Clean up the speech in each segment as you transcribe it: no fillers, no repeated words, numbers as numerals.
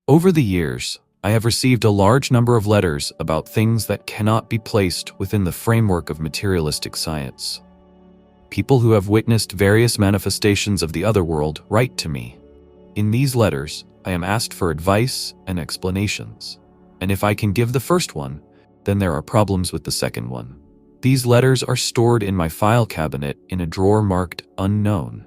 Over the years, I have received a large number of letters about things that cannot be placed within the framework of materialistic science. People who have witnessed various manifestations of the otherworld write to me. In these letters, I am asked for advice and explanations. And if I can give the first one, then there are problems with the second one. These letters are stored in my file cabinet in a drawer marked Unknown.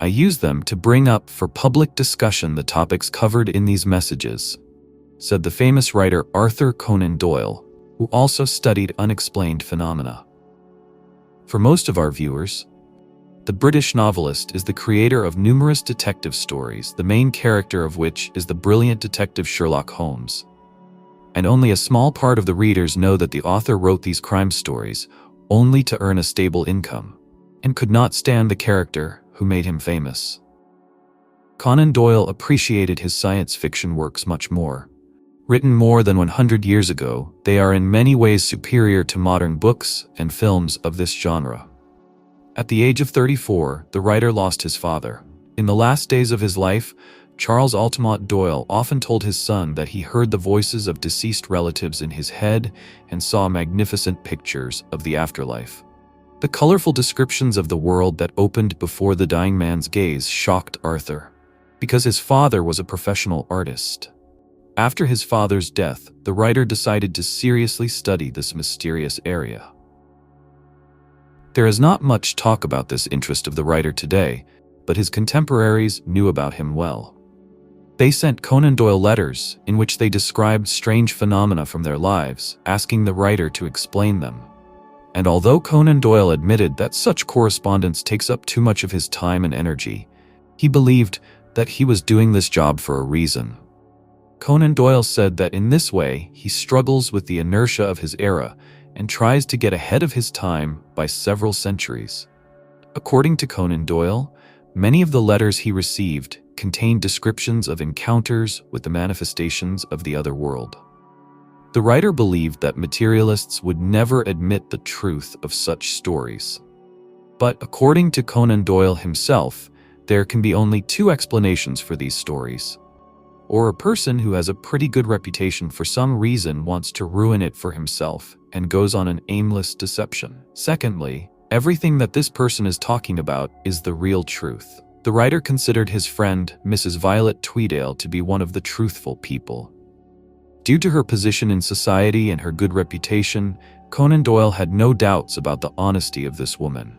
I use them to bring up for public discussion the topics covered in these messages, said the famous writer Arthur Conan Doyle, who also studied unexplained phenomena. For most of our viewers, the British novelist is the creator of numerous detective stories, the main character of which is the brilliant detective Sherlock Holmes. And only a small part of the readers know that the author wrote these crime stories only to earn a stable income, and could not stand the character who made him famous. Conan Doyle appreciated his science fiction works much more. Written more than 100 years ago, they are in many ways superior to modern books and films of this genre. At the age of 34, the writer lost his father. In the last days of his life, Charles Altamont Doyle often told his son that he heard the voices of deceased relatives in his head and saw magnificent pictures of the afterlife. The colorful descriptions of the world that opened before the dying man's gaze shocked Arthur, because his father was a professional artist. After his father's death, the writer decided to seriously study this mysterious area. There is not much talk about this interest of the writer today, but his contemporaries knew about him well. They sent Conan Doyle letters in which they described strange phenomena from their lives, asking the writer to explain them. And although Conan Doyle admitted that such correspondence takes up too much of his time and energy, he believed that he was doing this job for a reason. Conan Doyle said that in this way he struggles with the inertia of his era and tries to get ahead of his time by several centuries. According to Conan Doyle, many of the letters he received contained descriptions of encounters with the manifestations of the other world. The writer believed that materialists would never admit the truth of such stories. But according to Conan Doyle himself, there can be only two explanations for these stories. Or a person who has a pretty good reputation for some reason wants to ruin it for himself and goes on an aimless deception. Secondly, everything that this person is talking about is the real truth. The writer considered his friend, Mrs. Violet Tweedale, to be one of the truthful people. Due to her position in society and her good reputation, Conan Doyle had no doubts about the honesty of this woman.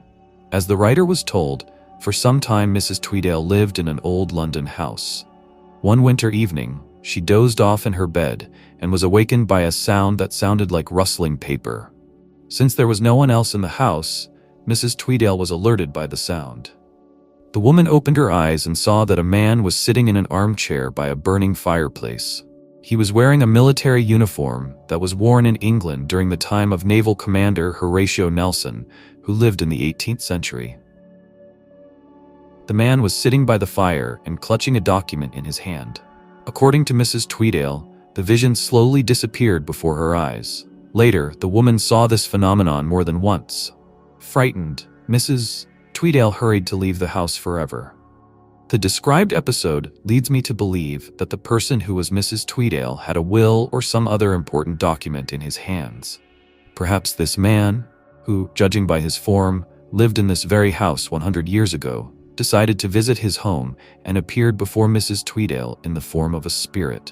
As the writer was told, for some time Mrs. Tweedale lived in an old London house. One winter evening, she dozed off in her bed and was awakened by a sound that sounded like rustling paper. Since there was no one else in the house, Mrs. Tweedale was alerted by the sound. The woman opened her eyes and saw that a man was sitting in an armchair by a burning fireplace. He was wearing a military uniform that was worn in England during the time of Naval Commander Horatio Nelson, who lived in the 18th century. The man was sitting by the fire and clutching a document in his hand. According to Mrs. Tweedale, the vision slowly disappeared before her eyes. Later, the woman saw this phenomenon more than once. Frightened, Mrs. Tweedale hurried to leave the house forever. The described episode leads me to believe that the person who was Mrs. Tweedale had a will or some other important document in his hands. Perhaps this man, who, judging by his form, lived in this very house 100 years ago, decided to visit his home and appeared before Mrs. Tweedale in the form of a spirit.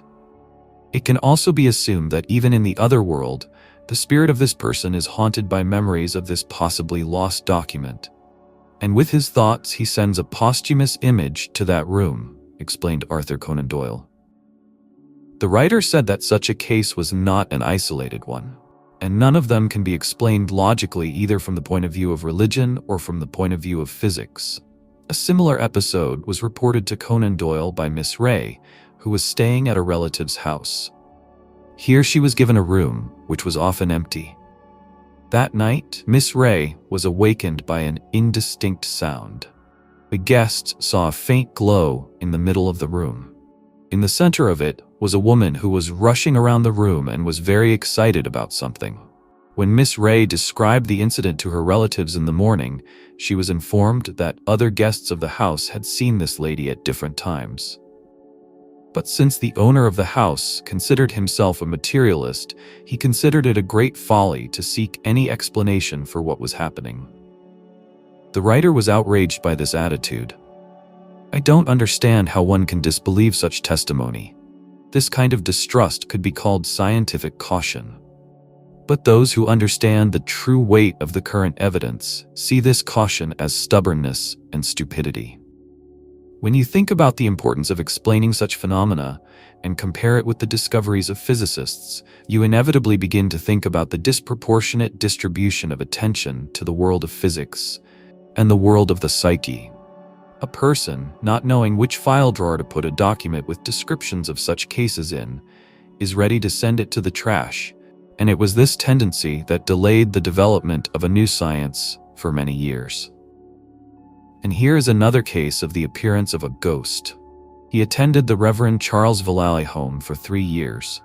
It can also be assumed that even in the other world, the spirit of this person is haunted by memories of this possibly lost document. And with his thoughts, he sends a posthumous image to that room, explained Arthur Conan Doyle. The writer said that such a case was not an isolated one, and none of them can be explained logically either from the point of view of religion or from the point of view of physics. A similar episode was reported to Conan Doyle by Miss Ray, who was staying at a relative's house. Here she was given a room, which was often empty. That night, Miss Ray was awakened by an indistinct sound. The guests saw a faint glow in the middle of the room. In the center of it was a woman who was rushing around the room and was very excited about something. When Miss Ray described the incident to her relatives in the morning, she was informed that other guests of the house had seen this lady at different times. But since the owner of the house considered himself a materialist, he considered it a great folly to seek any explanation for what was happening. The writer was outraged by this attitude. I don't understand how one can disbelieve such testimony. This kind of distrust could be called scientific caution. But those who understand the true weight of the current evidence see this caution as stubbornness and stupidity. When you think about the importance of explaining such phenomena and compare it with the discoveries of physicists, you inevitably begin to think about the disproportionate distribution of attention to the world of physics and the world of the psyche. A person, not knowing which file drawer to put a document with descriptions of such cases in, is ready to send it to the trash, and it was this tendency that delayed the development of a new science for many years. And here is another case of the appearance of a ghost. He attended the Reverend Charles Vallely home for 3 years,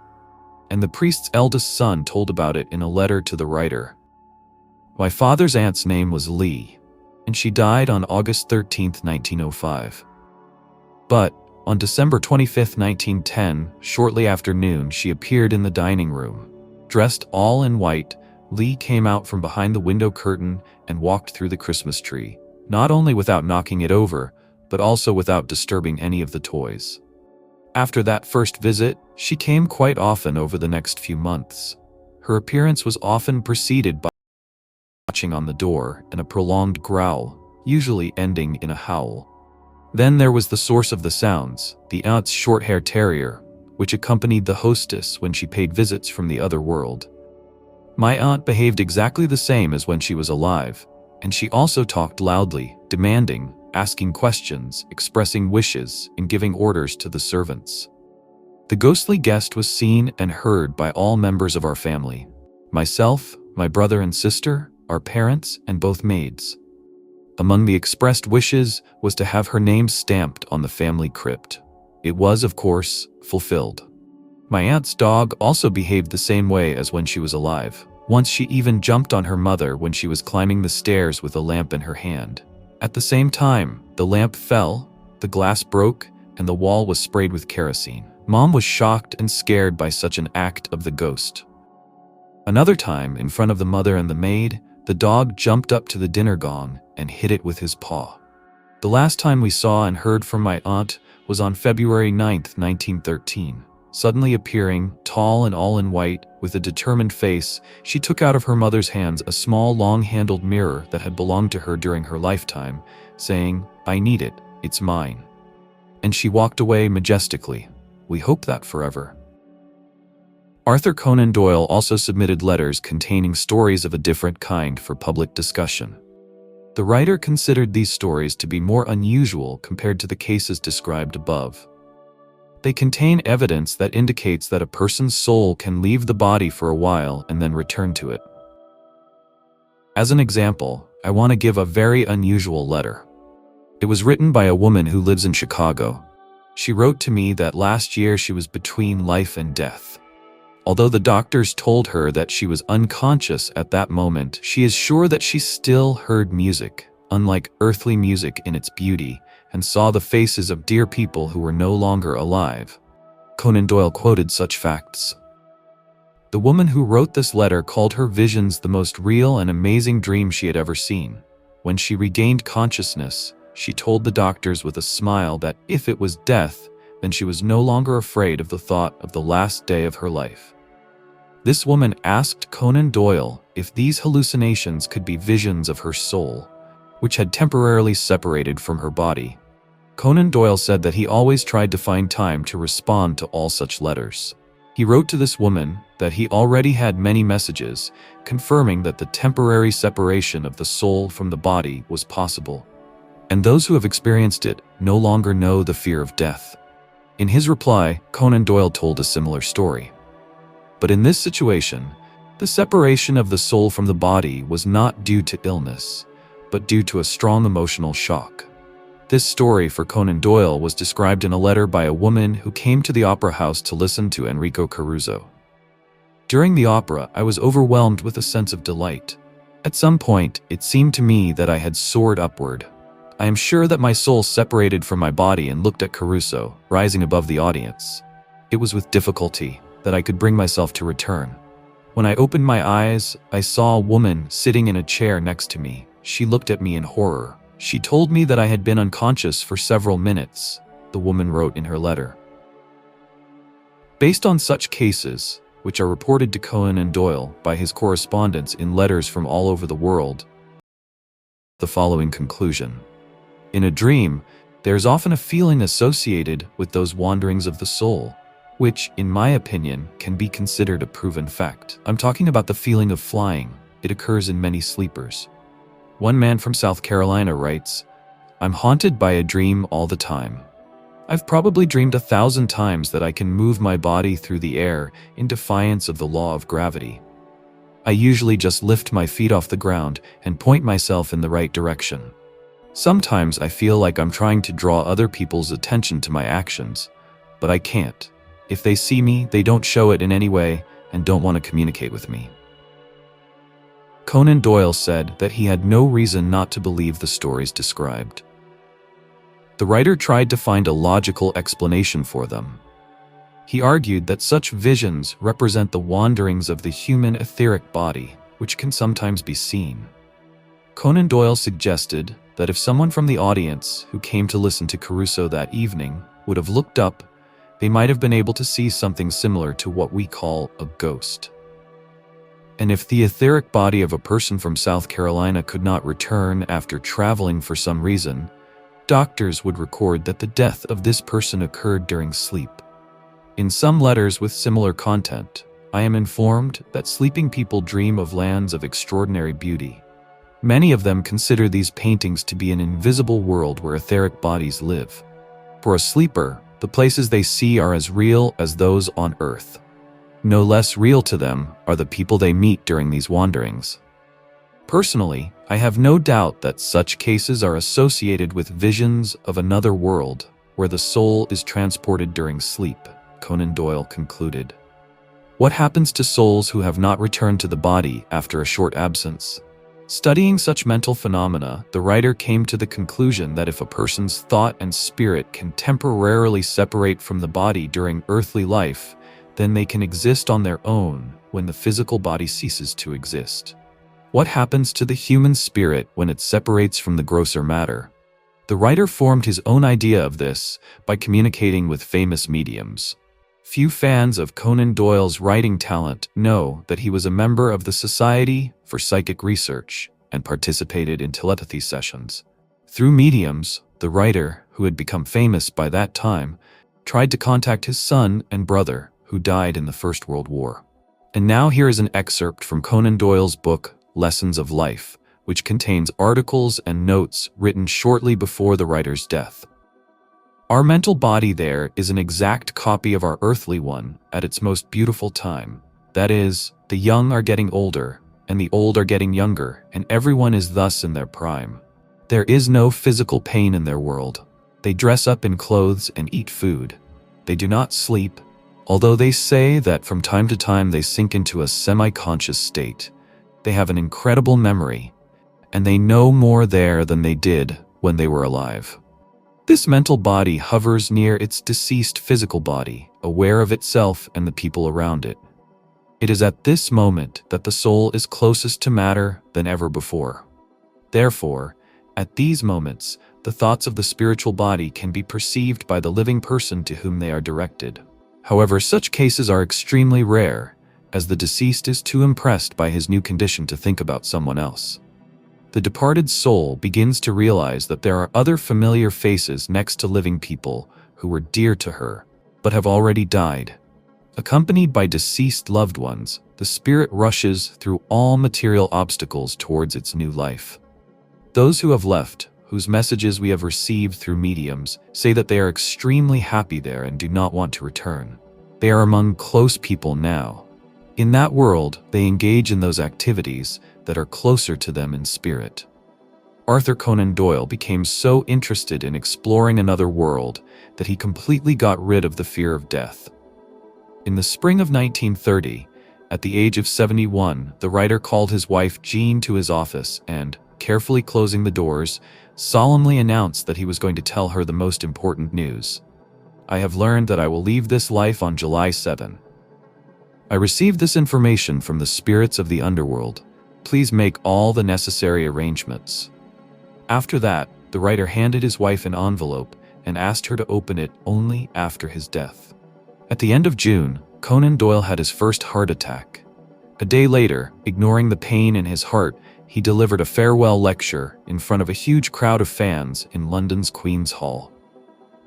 and the priest's eldest son told about it in a letter to the writer. My father's aunt's name was Lee, and she died on August 13, 1905. But on December 25, 1910, shortly after noon, she appeared in the dining room. Dressed all in white, Lee came out from behind the window curtain and walked through the Christmas tree, not only without knocking it over, but also without disturbing any of the toys. After that first visit, she came quite often over the next few months. Her appearance was often preceded by watching on the door and a prolonged growl, usually ending in a howl. Then there was the source of the sounds, the aunt's short-hair terrier, which accompanied the hostess when she paid visits from the other world. My aunt behaved exactly the same as when she was alive, and she also talked loudly, demanding, asking questions, expressing wishes, and giving orders to the servants. The ghostly guest was seen and heard by all members of our family: myself, my brother and sister, our parents, and both maids. Among the expressed wishes was to have her name stamped on the family crypt. It was, of course, fulfilled. My aunt's dog also behaved the same way as when she was alive. Once she even jumped on her mother when she was climbing the stairs with a lamp in her hand. At the same time, the lamp fell, the glass broke, and the wall was sprayed with kerosene. Mom was shocked and scared by such an act of the ghost. Another time, in front of the mother and the maid, the dog jumped up to the dinner gong and hit it with his paw. The last time we saw and heard from my aunt was on February 9, 1913. Suddenly appearing, tall and all in white, with a determined face, she took out of her mother's hands a small long-handled mirror that had belonged to her during her lifetime, saying, "I need it, it's mine." And she walked away majestically. We hope that forever. Arthur Conan Doyle also submitted letters containing stories of a different kind for public discussion. The writer considered these stories to be more unusual compared to the cases described above. They contain evidence that indicates that a person's soul can leave the body for a while and then return to it. As an example, I want to give a very unusual letter. It was written by a woman who lives in Chicago. She wrote to me that last year she was between life and death. Although the doctors told her that she was unconscious at that moment, she is sure that she still heard music, unlike earthly music in its beauty, and saw the faces of dear people who were no longer alive. Conan Doyle quoted such facts. The woman who wrote this letter called her visions the most real and amazing dream she had ever seen. When she regained consciousness, she told the doctors with a smile that if it was death, then she was no longer afraid of the thought of the last day of her life. This woman asked Conan Doyle if these hallucinations could be visions of her soul, which had temporarily separated from her body. Conan Doyle said that he always tried to find time to respond to all such letters. He wrote to this woman that he already had many messages confirming that the temporary separation of the soul from the body was possible, and those who have experienced it no longer know the fear of death. In his reply, Conan Doyle told a similar story. But in this situation, the separation of the soul from the body was not due to illness, but due to a strong emotional shock. This story for Conan Doyle was described in a letter by a woman who came to the opera house to listen to Enrico Caruso. During the opera, I was overwhelmed with a sense of delight. At some point, it seemed to me that I had soared upward. I am sure that my soul separated from my body and looked at Caruso, rising above the audience. It was with difficulty that I could bring myself to return. When I opened my eyes, I saw a woman sitting in a chair next to me. She looked at me in horror. She told me that I had been unconscious for several minutes, the woman wrote in her letter. Based on such cases, which are reported to Conan Doyle by his correspondents in letters from all over the world, the following conclusion. In a dream, there is often a feeling associated with those wanderings of the soul, which, in my opinion, can be considered a proven fact. I'm talking about the feeling of flying. It occurs in many sleepers. One man from South Carolina writes, "I'm haunted by a dream all the time. I've probably dreamed 1,000 times that I can move my body through the air in defiance of the law of gravity. I usually just lift my feet off the ground and point myself in the right direction. Sometimes I feel like I'm trying to draw other people's attention to my actions, but I can't. If they see me, they don't show it in any way and don't want to communicate with me." Conan Doyle said that he had no reason not to believe the stories described. The writer tried to find a logical explanation for them. He argued that such visions represent the wanderings of the human etheric body, which can sometimes be seen. Conan Doyle suggested that if someone from the audience who came to listen to Caruso that evening would have looked up, they might have been able to see something similar to what we call a ghost. And if the etheric body of a person from South Carolina could not return after traveling for some reason, doctors would record that the death of this person occurred during sleep. In some letters with similar content, I am informed that sleeping people dream of lands of extraordinary beauty. Many of them consider these paintings to be an invisible world where etheric bodies live. For a sleeper, the places they see are as real as those on Earth. No less real to them are the people they meet during these wanderings. Personally, I have no doubt that such cases are associated with visions of another world where the soul is transported during sleep, Conan Doyle concluded. What happens to souls who have not returned to the body after a short absence? Studying such mental phenomena, the writer came to the conclusion that if a person's thought and spirit can temporarily separate from the body during earthly life, then they can exist on their own when the physical body ceases to exist. What happens to the human spirit when it separates from the grosser matter? The writer formed his own idea of this by communicating with famous mediums. Few fans of Conan Doyle's writing talent know that he was a member of the Society for Psychic Research and participated in telepathy sessions. Through mediums, the writer, who had become famous by that time, tried to contact his son and brother, who died in the First World War. And now here is an excerpt from Conan Doyle's book, Lessons of Life, which contains articles and notes written shortly before the writer's death. Our mental body there is an exact copy of our earthly one at its most beautiful time. That is, the young are getting older, and the old are getting younger, and everyone is thus in their prime. There is no physical pain in their world. They dress up in clothes and eat food. They do not sleep, although they say that from time to time they sink into a semi-conscious state. They have an incredible memory, and they know more there than they did when they were alive. This mental body hovers near its deceased physical body, aware of itself and the people around it. It is at this moment that the soul is closest to matter than ever before. Therefore, at these moments, the thoughts of the spiritual body can be perceived by the living person to whom they are directed. However, such cases are extremely rare, as the deceased is too impressed by his new condition to think about someone else. The departed soul begins to realize that there are other familiar faces next to living people who were dear to her, but have already died. Accompanied by deceased loved ones, the spirit rushes through all material obstacles towards its new life. Those who have left, whose messages we have received through mediums, say that they are extremely happy there and do not want to return. They are among close people now. In that world, they engage in those activities that are closer to them in spirit. Arthur Conan Doyle became so interested in exploring another world that he completely got rid of the fear of death. In the spring of 1930, at the age of 71, the writer called his wife Jean to his office and, carefully closing the doors, solemnly announced that he was going to tell her the most important news. I have learned that I will leave this life on July 7. I received this information from the spirits of the underworld. Please make all the necessary arrangements. After that, the writer handed his wife an envelope and asked her to open it only after his death. At the end of June, Conan Doyle had his first heart attack. A day later, ignoring the pain in his heart, he delivered a farewell lecture in front of a huge crowd of fans in London's Queen's Hall.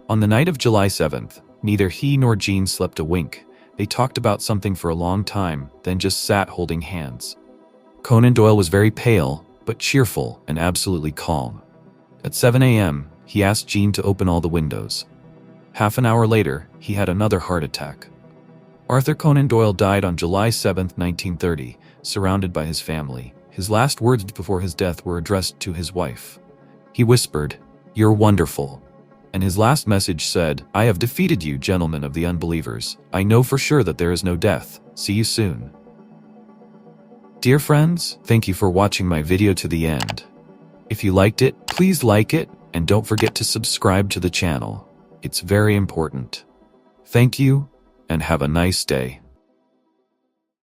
On the night of July 7th, neither he nor Jean slept a wink. They talked about something for a long time, then just sat holding hands. Conan Doyle was very pale, but cheerful and absolutely calm. At 7 a.m., he asked Jean to open all the windows. Half an hour later, he had another heart attack. Arthur Conan Doyle died on July 7, 1930, surrounded by his family. His last words before his death were addressed to his wife. He whispered, "You're wonderful." And his last message said, "I have defeated you, gentlemen of the unbelievers. I know for sure that there is no death. See you soon." Dear friends, thank you for watching my video to the end. If you liked it, please like it, and don't forget to subscribe to the channel. It's very important. Thank you, and have a nice day.